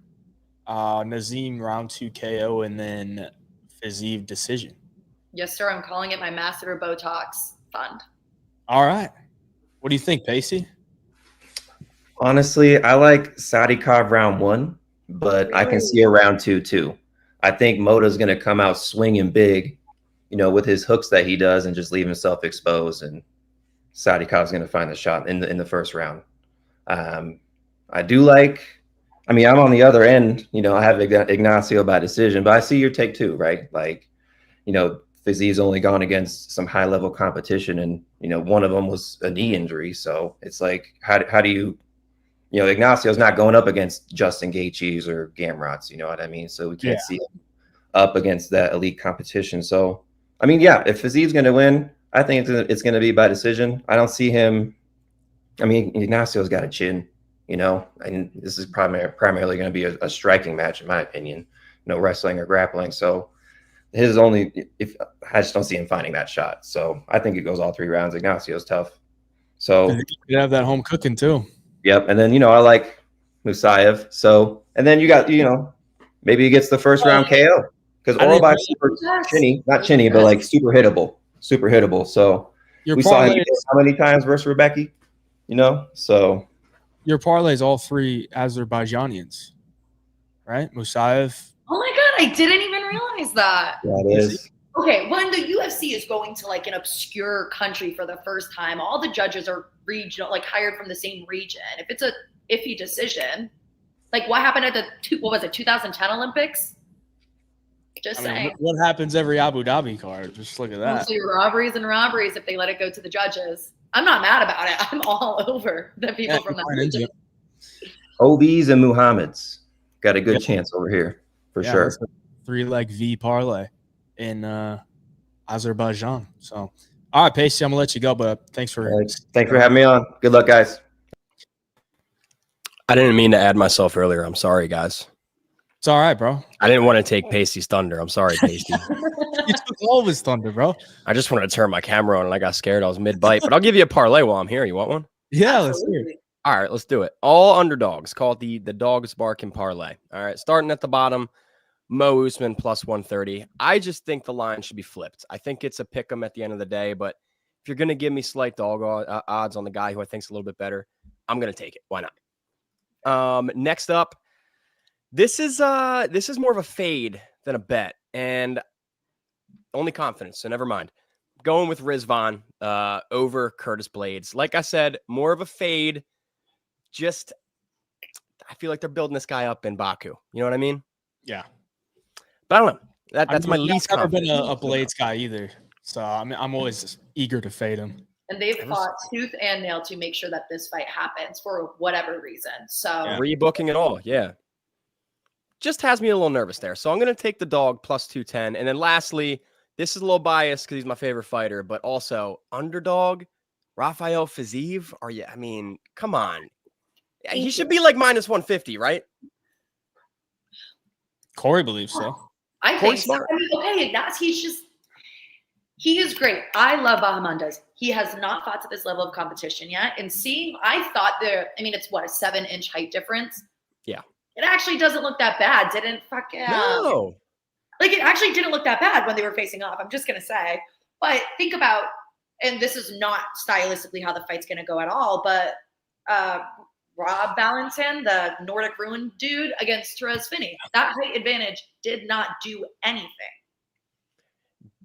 Nazim round 2 KO, and then Hayvjive decision. Yes, sir. I'm calling it my Master Botox fund. All right. What do you think, Pacey? Honestly, I like Sadikov round 1, but I can see a round 2 too. I think Mota's going to come out swinging big, you know, with his hooks that he does and just leave himself exposed. And Sadikov's going to find the shot in the first round. I do like, I mean, I'm on the other end, you know, I have Ignacio by decision, but I see your take too, right? Like, you know, Hayvjive's only gone against some high level competition, and, you know, one of them was a knee injury. So it's like, how do you, you know, Ignacio's not going up against Justin Gaethje's or Gamrot's, you know what I mean? So we can't see him up against that elite competition. So, I mean, yeah, if Hayvjive's going to win, I think it's going to be by decision. I don't see him. I mean, Ignacio's got a chin, you know, and this is primarily going to be a striking match, in my opinion, no wrestling or grappling. So his only, if I just don't see him finding that shot. So I think it goes all 3 rounds. Ignacio's tough. So you have that home cooking too. Yep. And then, you know, I like Musayev. So, and then you got, you know, maybe he gets the first round KO because Oralby's super chinny, not chinny, but like super hittable. So we saw him how many times versus Rebecca, you know? So your parlay is all 3 Azerbaijanians, right? Musayev. Oh my God, I didn't even realize that. That is. Okay, when the UFC is going to like an obscure country for the first time, all the judges are regional, like hired from the same region. If it's a iffy decision, like what happened at the 2010 Olympics? Just saying. What happens every Abu Dhabi card? Just look at that. Mostly robberies and robberies if they let it go to the judges. I'm not mad about it. I'm all over the people from that region. Obis and Muhammad's got a good chance over here for sure. 3-leg V parlay in Azerbaijan. So, all right, Pacey, I'm gonna let you go, but thanks for having me on. Good luck, guys. I didn't mean to add myself earlier. I'm sorry, guys. It's all right, bro. I didn't want to take Pacey's thunder. I'm sorry, Pacey. You took all of his thunder, bro. I just wanted to turn my camera on and I got scared. I was mid-bite, but I'll give you a parlay while I'm here. You want one? Yeah, let's hear it. All right, let's do it. All underdogs. Call it the Dogs Barking Parlay. All right, starting at the bottom, Mo Usman plus 130. I just think the line should be flipped. I think it's a pick 'em at the end of the day, but if you're going to give me slight dog odds on the guy who I think's a little bit better, I'm going to take it. Why not? Next up, this is more of a fade than a bet, and only confidence, so never mind. Going with Rizvan over Curtis Blades. Like I said, more of a fade. Just, I feel like they're building this guy up in Baku. You know what I mean? Yeah. But I don't know. That's my least I've never been confidence. a Blades guy either. So I'm always eager to fade him. And they've fought tooth and nail to make sure that this fight happens for whatever reason. So rebooking it all. Yeah. Just has me a little nervous there. So I'm going to take the dog plus 210. And then lastly, this is a little biased because he's my favorite fighter, but also underdog, Rafael Fiziev. I mean, come on. He should be like minus 150, right? Corey believes so. I think so. I mean, okay, he is great. I love Bahamondes. He has not fought to this level of competition yet. And it's what, a 7-inch height difference? Yeah. It actually doesn't look that bad. No. Like, it actually didn't look that bad when they were facing off. I'm just going to say. But think about, and this is not stylistically how the fight's going to go at all, but Rob Valentin, the Nordic Ruin dude, against Therese Finney. That height advantage did not do anything.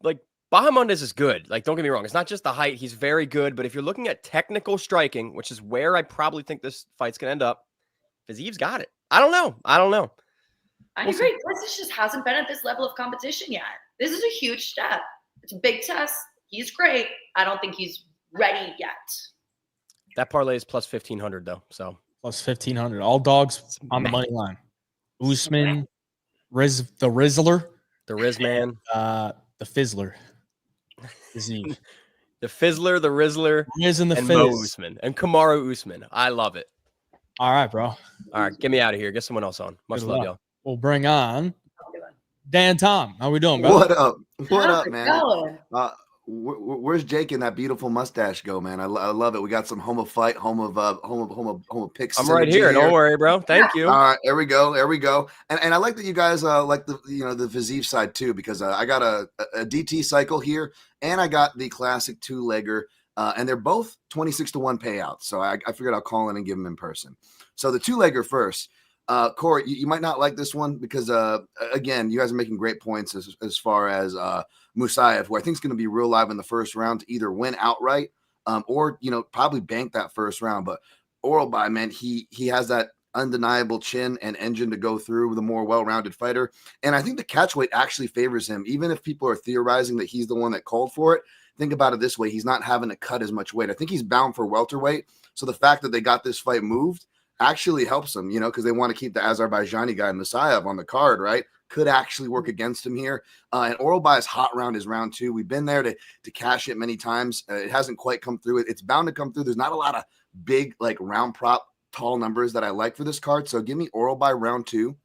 Like, Bahamondes is good. Like, don't get me wrong. It's not just the height. He's very good. But if you're looking at technical striking, which is where I probably think this fight's going to end up, Fiziev's got it. I don't know. I agree. Plus, it just hasn't been at this level of competition yet. This is a huge step. It's a big test. He's great. I don't think he's ready yet. That parlay is plus 1,500, though. So plus 1,500. All dogs on the money line. Usman, the Rizzler. The Rizman. The Fizzler. Fiziev. The Fizzler, the Rizzler, and Mo Usman. And Kamaru Usman. I love it. All right, bro. All right, get me out of here. Get someone else on. Much love, y'all. We'll bring on Dan Tom. How we doing, bro? What up? What up, man? Where's Jake and that beautiful mustache go, man? I love it. We got some home of picks. I'm right here. Don't worry, bro. Thank you. All right, there we go. And I like that you guys like the Fiziev side too, because I got a DT cycle here, and I got the classic 2-legger. And they're both 26-1 payouts. So I figured I'll call in and give them in person. So the 2-legger first. Corey, you might not like this one because, again, you guys are making great points as far as Musayev, who I think is going to be real live in the first round to either win outright or, probably bank that first round. But Oralby, man, he has that undeniable chin and engine to go through with a more well-rounded fighter. And I think the catch weight actually favors him, even if people are theorizing that he's the one that called for it. Think about it this way. He's not having to cut as much weight. I think he's bound for welterweight. So the fact that they got this fight moved actually helps him, because they want to keep the Azerbaijani guy Musayev on the card, right? Could actually work against him here. And Oralby's hot round is round 2. We've been there to cash it many times. It hasn't quite come through. It's bound to come through. There's not a lot of big, like, round prop tall numbers that I like for this card. So give me Oralby round 2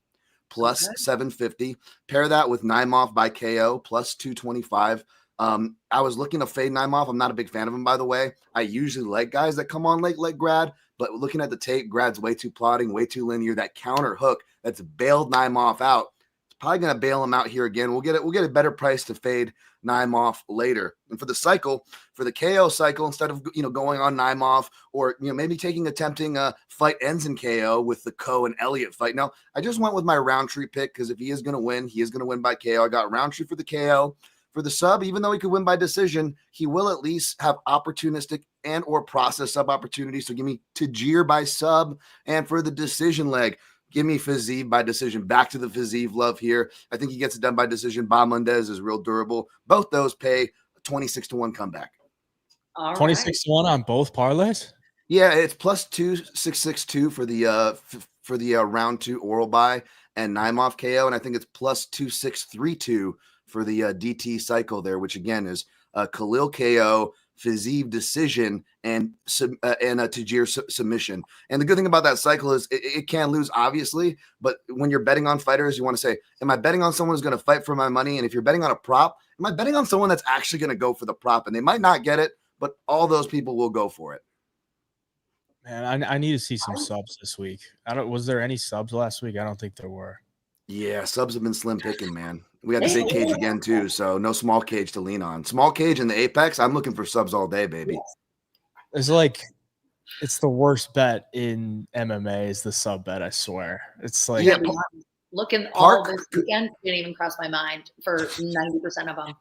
plus 750. Pair that with Naimov by KO plus 225. I was looking to fade Naimov. I'm not a big fan of him, by the way. I usually like guys that come on late like Grad, but looking at the tape, Grad's way too plotting, way too linear. That counter hook that's bailed Naimov out. It's probably going to bail him out here again. We'll get a better price to fade Naimov later. And for the KO cycle, instead of going on Naimov or maybe taking a tempting fight ends in KO with the Coe and Elliott fight. Now, I just went with my Roundtree pick because if he is going to win, he is going to win by KO. I got Roundtree for the KO. For the sub, even though he could win by decision, he will at least have opportunistic and or process sub opportunities. So give me Tajir by sub. And for the decision leg, give me Fiziev by decision. Back to the Fiziev love here. I think he gets it done by decision. Bahamondes is real durable. Both those pay 26-1 comeback. 26-1 on both parlays? Yeah, it's plus 2,662 for the round 2 Oralby and Naimov KO. And I think it's plus 2,632 for the DT cycle there, which again is Khalil KO, Fiziev decision, and a Tajir submission. And the good thing about that cycle is it can lose, obviously, but when you're betting on fighters, you want to say, am I betting on someone who's going to fight for my money? And if you're betting on a prop, am I betting on someone that's actually going to go for the prop? And they might not get it, but all those people will go for it. Man, I need to see some subs this week. Was there any subs last week? I don't think there were. Yeah, subs have been slim picking, man. We had the big cage again too, so no small cage to lean on. Small cage in the Apex, I'm looking for subs all day, baby. It's like it's the worst bet in MMA is the sub bet. I swear, it's like looking all this weekend didn't even cross my mind for 90% of them.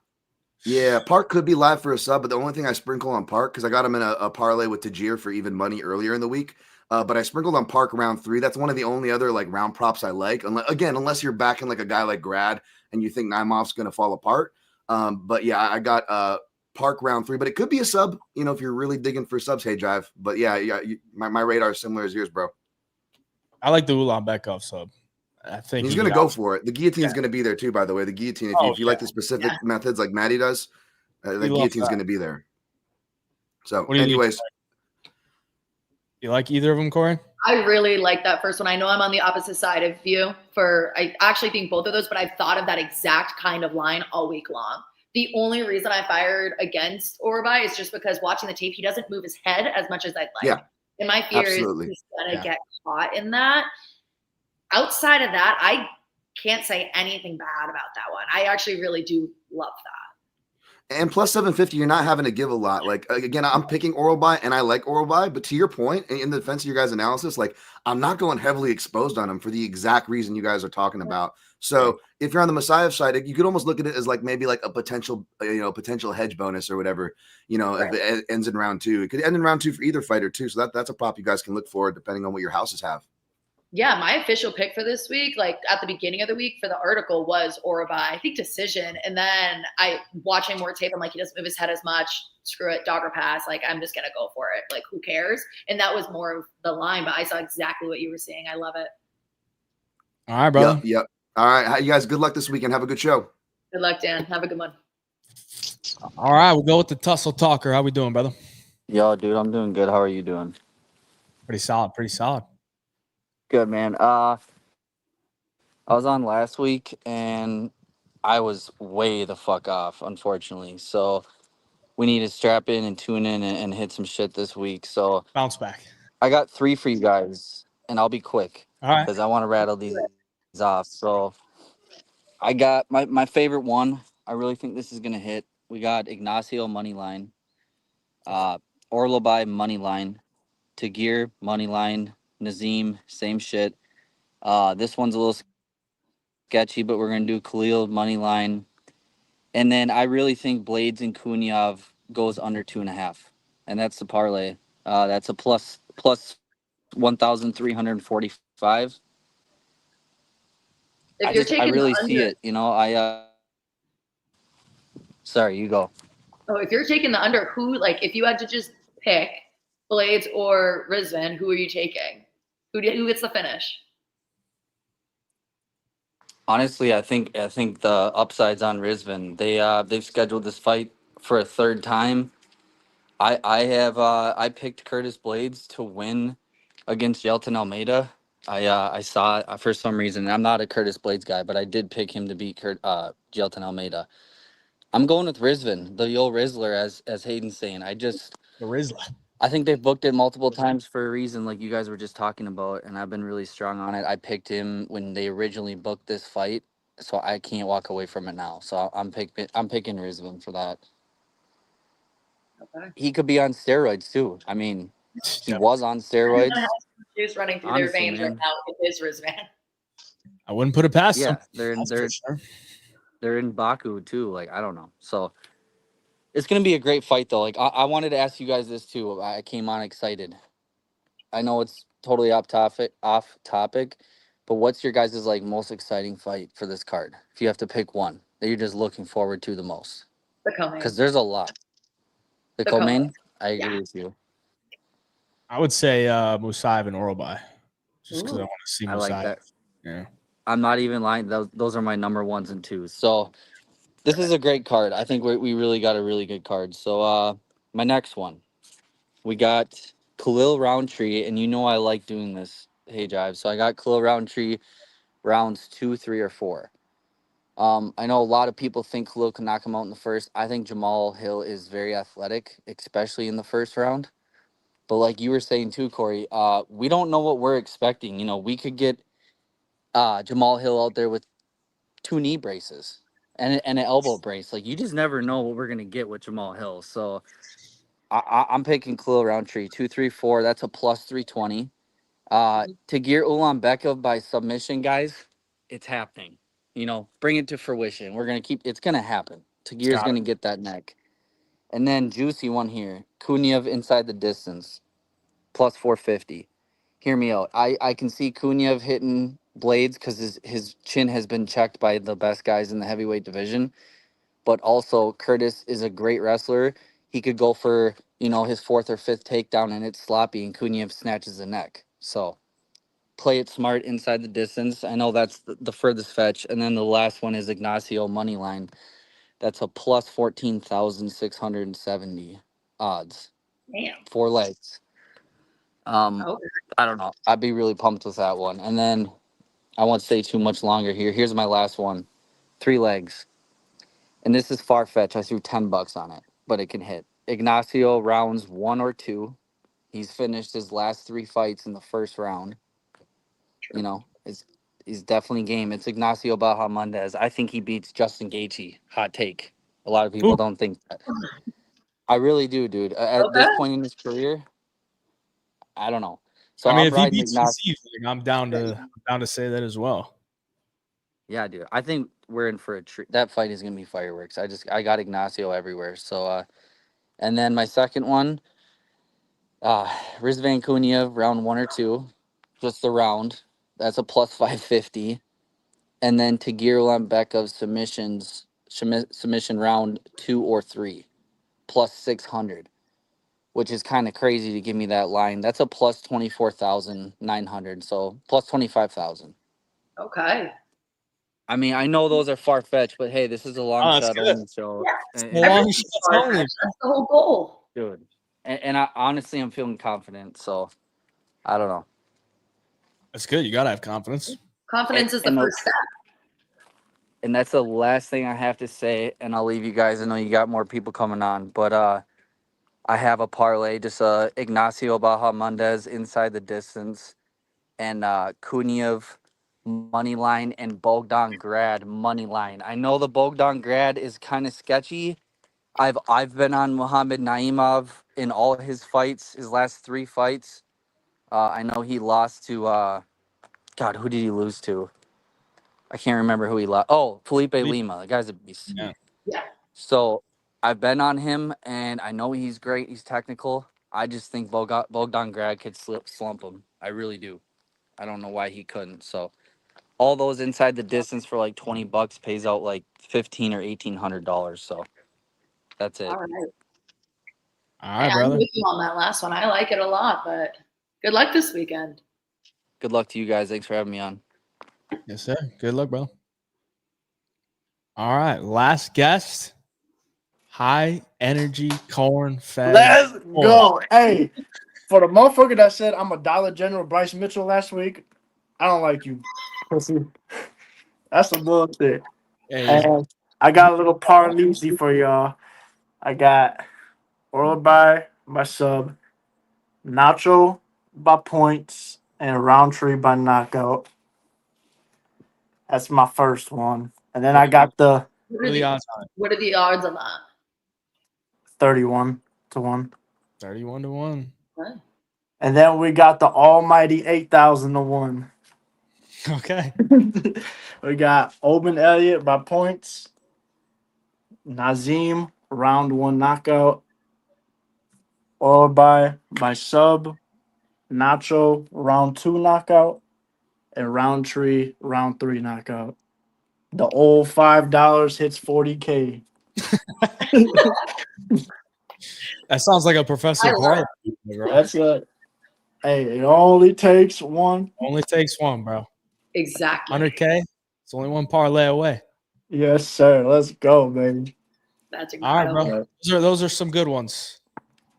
Yeah, Park could be live for a sub, but the only thing I sprinkle on Park because I got him in a parlay with Tajir for even money earlier in the week. But I sprinkled on Park round 3. That's one of the only other like round props I like. Unless you're backing like a guy like Grad and you think Naimov's going to fall apart. But yeah, I got Park round 3, but it could be a sub. You know, if you're really digging for subs, Hayvjive. But yeah, my radar is similar as yours, bro. I like the Ulan-Bekov sub. I think he's going to go for it. The guillotine's going to be there too. By the way, the guillotine. If you like the specific methods like Maddie does, the guillotine's going to be there. So, anyways. You like either of them, Corey? I really like that first one. I know I'm on the opposite side of you I actually think both of those, but I've thought of that exact kind of line all week long. The only reason I fired against Orbai is just because watching the tape, he doesn't move his head as much as I'd like. Yeah, and my fear is he's going to get caught in that. Outside of that, I can't say anything bad about that one. I actually really do love that. And plus 750, you're not having to give a lot. Like, again, I'm picking oral buy and I like oral buy, but to your point, in the defense of your guys' analysis, like I'm not going heavily exposed on him for the exact reason you guys are talking about. So if you're on the Messiah side, you could almost look at it as like maybe like a potential, potential hedge bonus or whatever, if it ends in round 2. It could end in round 2 for either fighter too. So that's a prop you guys can look for depending on what your houses have. Yeah, my official pick for this week, like at the beginning of the week for the article was Orabai, I think decision. And then watching more tape, I'm like, he doesn't move his head as much. Screw it, dogger pass. Like, I'm just going to go for it. Like, who cares? And that was more of the line, but I saw exactly what you were saying. I love it. All right, brother. Yep. All right. You guys, good luck this weekend. Have a good show. Good luck, Dan. Have a good one. All right, we'll go with the Tussle Talker. How we doing, brother? Yo, dude, I'm doing good. How are you doing? Pretty solid. Good, man. I was on last week and I was way the fuck off, unfortunately. So we need to strap in and tune in and hit some shit this week. So bounce back. I got 3 for you guys, and I'll be quick. All right. Because I want to rattle these off. So I got my favorite one. I really think this is gonna hit. We got Ignacio money line, Orlobai money line, Tagir money line, Nazim same shit. This one's a little sketchy, but we're going to do Khalil money line. And then I really think Blades and Kunyav goes under 2.5. And that's the parlay. That's a plus 1,345. I really see it. Sorry, you go. Oh, if you're taking the under, if you had to just pick Blades or Rizvan, who are you taking? Who gets the finish? Honestly, I think the upside's on Rizvan. They've scheduled this fight for a 3rd time. I picked Curtis Blades to win against Yelton Almeida. I saw for some reason. I'm not a Curtis Blades guy, but I did pick him to beat Yelton Almeida. I'm going with Rizvan, the Yo Rizzler, as Hayden's saying. The Rizzler. I think they've booked it multiple times for a reason, like you guys were just talking about, and I've been really strong on it. I picked him when they originally booked this fight, so I can't walk away from it now. So I'm picking Rizvan for that. Okay. He could be on steroids too. I mean, he was on steroids. He's running through Honestly, their veins man. right now with his Rizvan. I wouldn't put it past them. They're in Baku too. Like, I don't know. So it's gonna be a great fight though. Like, I wanted to ask you guys this too. I came on excited. I know it's totally off topic, but what's your guys' most exciting fight for this card? If you have to pick one that you're just looking forward to the most, The co-main. because there's a lot. The co-main. I agree with you. I would say Musayev and Orlobai, just because I want to see Musayev. I like that. Yeah. I'm not even lying. Those are my number 1s and 2s. So this is a great card. I think we really got a really good card. So my next one, we got Khalil Roundtree, and I like doing this, Hayvjive. So I got Khalil Roundtree rounds 2, 3, or 4. I know a lot of people think Khalil can knock him out in the first. I think Jamal Hill is very athletic, especially in the first round. But like you were saying too, Corey, we don't know what we're expecting. We could get Jamal Hill out there with 2 knee braces and an elbow brace. Like, you just never know what we're gonna get with Jamal Hill. So I'm picking Khalil Roundtree 234. That's a plus 320. Tagir Ulanbekov by submission, guys. It's happening. Bring it to fruition. We're gonna keep. It's gonna happen. Tagir's gonna get that neck. And then juicy one here. Kuniev inside the distance, plus 450. Hear me out. I can see Kuniev hitting blades because his chin has been checked by the best guys in the heavyweight division. But also, Curtis is a great wrestler. He could go for, his 4th or 5th takedown and it's sloppy and Kuniev snatches the neck. So play it smart inside the distance. I know that's the furthest fetch. And then the last one is Ignacio Moneyline. That's a plus 14,670 odds. Damn. 4 legs. I don't know. I'd be really pumped with that one. And then I won't stay too much longer here. Here's my last one. 3 legs. And this is far-fetched. I threw $10 on it, but it can hit. Ignacio rounds 1 or 2. He's finished his last 3 fights in the first round. He's definitely game. It's Ignacio Bahamondes. I think he beats Justin Gaethje. Hot take. A lot of people don't think that. I really do, dude. At this point in his career, I don't know. So I mean, I'm if he riding beats Ignacio. Steve, I'm down to say that as well. Yeah, dude. I think we're in for a treat. That fight is gonna be fireworks. I got Ignacio everywhere. So and then my second one, Rizvan Kuniev, round 1 or 2, just the round. That's a plus 550. And then Tagir Ulanbekov submission round 2 or 3, plus 600, which is kind of crazy to give me that line. That's a plus 24,900. So plus 25,000. Okay. I mean, I know those are far fetched, but hey, this is a long shot only. So That's the whole goal. Dude. And I honestly, I'm feeling confident. So I don't know. That's good. You gotta have confidence. Confidence is the first step. And that's the last thing I have to say. And I'll leave you guys. I know you got more people coming on, but I have a parlay, just Ignacio Bahamondes inside the distance, and Kuniev money line and Bogdan Grad money line. I know the Bogdan Grad is kind of sketchy. I've been on Muhammad Naimov in all his fights, his last 3 fights. I know he lost to God. Who did he lose to? I can't remember who he lost. Oh, Felipe Lima. The guy's a beast. Yeah. So I've been on him, and I know he's great. He's technical. I just think Bogdan Grad could slump him. I really do. I don't know why he couldn't. So all those inside the distance for like $20 pays out like $1,500 or $1,800. So that's it. All right. All right, I'm brother. with you on that last one. I like it a lot, but good luck this weekend. Good luck to you guys. Thanks for having me on. Yes, sir. Good luck, bro. All right, last guest. High energy corn fed. Let's go. Hey, for the motherfucker that said I'm a Dollar General Bryce Mitchell last week, I don't like you. Pussy. That's some bullshit. And I got a little parlay for y'all. I got Oral by sub, Nacho by points, and Roundtree by knockout. That's my first one. And then I got the What are the odds on that? 31 to 1. 31 to 1. Okay. And then we got the almighty 8,000 to 1. Okay. We got Oben Elliott by points, Nazim round 1 knockout, Oral by sub, Nacho round 2 knockout, and Roundtree round 3 knockout. The old $5 hits 40K. That sounds like a Professor Parlay. That's good. Hey, it only takes one. Only takes one, bro. Exactly. 100K. It's only one parlay away. Yes, sir. Let's go, baby. That's All right, incredible. bro. Those are some good ones.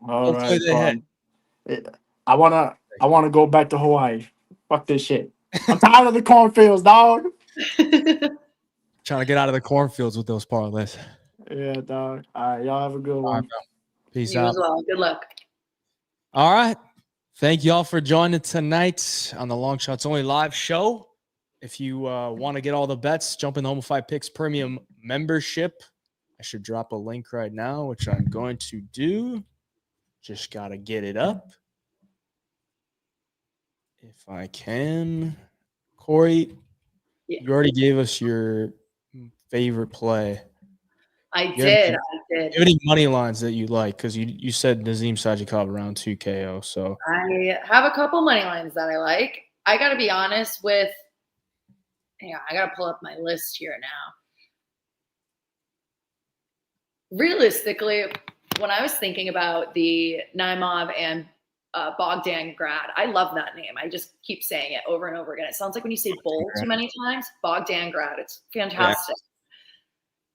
All Hopefully right, they hit. I wanna go back to Hawaii. Fuck this shit. I'm tired of the cornfields, dog. Trying to get out of the cornfields with those parlays. Yeah, dog. All right, y'all have a good All one. right, bro. Peace You out. as well. Good luck. All right. Thank y'all for joining tonight on the Long Shots Only live show. If you want to get all the bets, jump in the Home of Five Picks Premium membership. I should drop a link right now, which I'm going to do. Just got to get it up. If I can. Corrie, you already gave us your favorite play. I did. Do you have any money lines that you like? Because you said Nazim Sajikov around 2 KO. So I have a couple money lines that I like. I got to be honest with. Hang on, I got to pull up my list here now. Realistically, when I was thinking about the Naimov and Bogdan Grad, I love that name. I just keep saying it over and over again. It sounds like when you say bull too many times. Bogdan Grad. It's fantastic.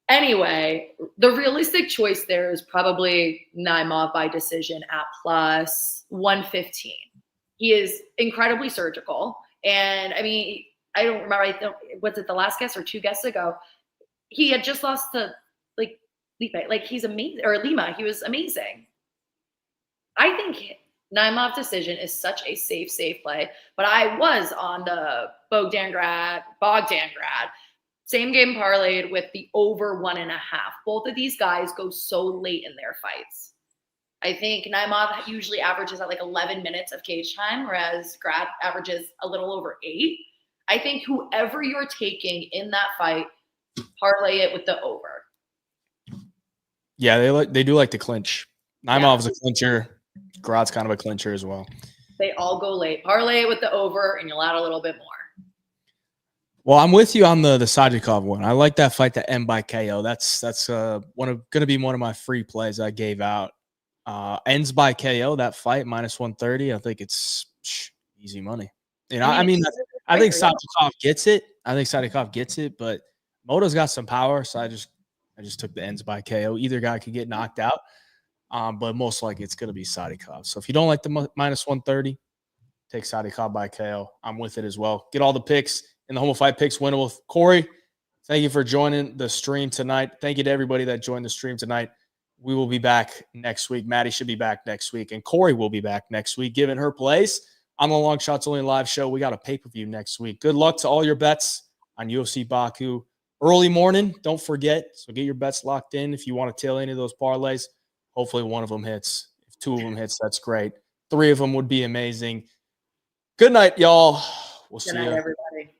Yeah. Anyway, the realistic choice there is probably Naimov by decision at plus 115. He is incredibly surgical. And I mean, I don't remember, was it the last guest or 2 guests ago? He had just lost to Lipe. He's amazing. Or Lima, he was amazing. I think Naimov decision is such a safe play. But I was on the Bogdan Grad. Same game parlayed with the over 1.5. Both of these guys go so late in their fights. I think Naimov usually averages at 11 minutes of cage time, whereas Grad averages a little over 8. I think whoever you're taking in that fight, parlay it with the over. Yeah, they do like to clinch. Naimov's a clincher. Grad's kind of a clincher as well. They all go late. Parlay it with the over, and you'll add a little bit more. Well, I'm with you on the Sajikov one. I like that fight to end by KO. That's going to be one of my free plays I gave out. Ends by KO, that fight, minus 130. I think it's easy money. I think Sajikov gets it. But Moto's got some power, so I just took the ends by KO. Either guy could get knocked out, but most likely it's going to be Sajikov. So if you don't like the minus 130, take Sajikov by KO. I'm with it as well. Get all the picks in the Home of Five Picks winner with Corrie. Thank you for joining the stream tonight. Thank you to everybody that joined the stream tonight. We will be back next week. Maddie should be back next week, and Corrie will be back next week, giving her plays on the Long Shots Only live show. We got a pay-per-view next week. Good luck to all your bets on UFC Baku. Early morning, don't forget. So get your bets locked in if you want to tail any of those parlays. Hopefully one of them hits. If 2 of them hits, that's great. 3 of them would be amazing. Good night, y'all. We'll see you. Good night, everybody.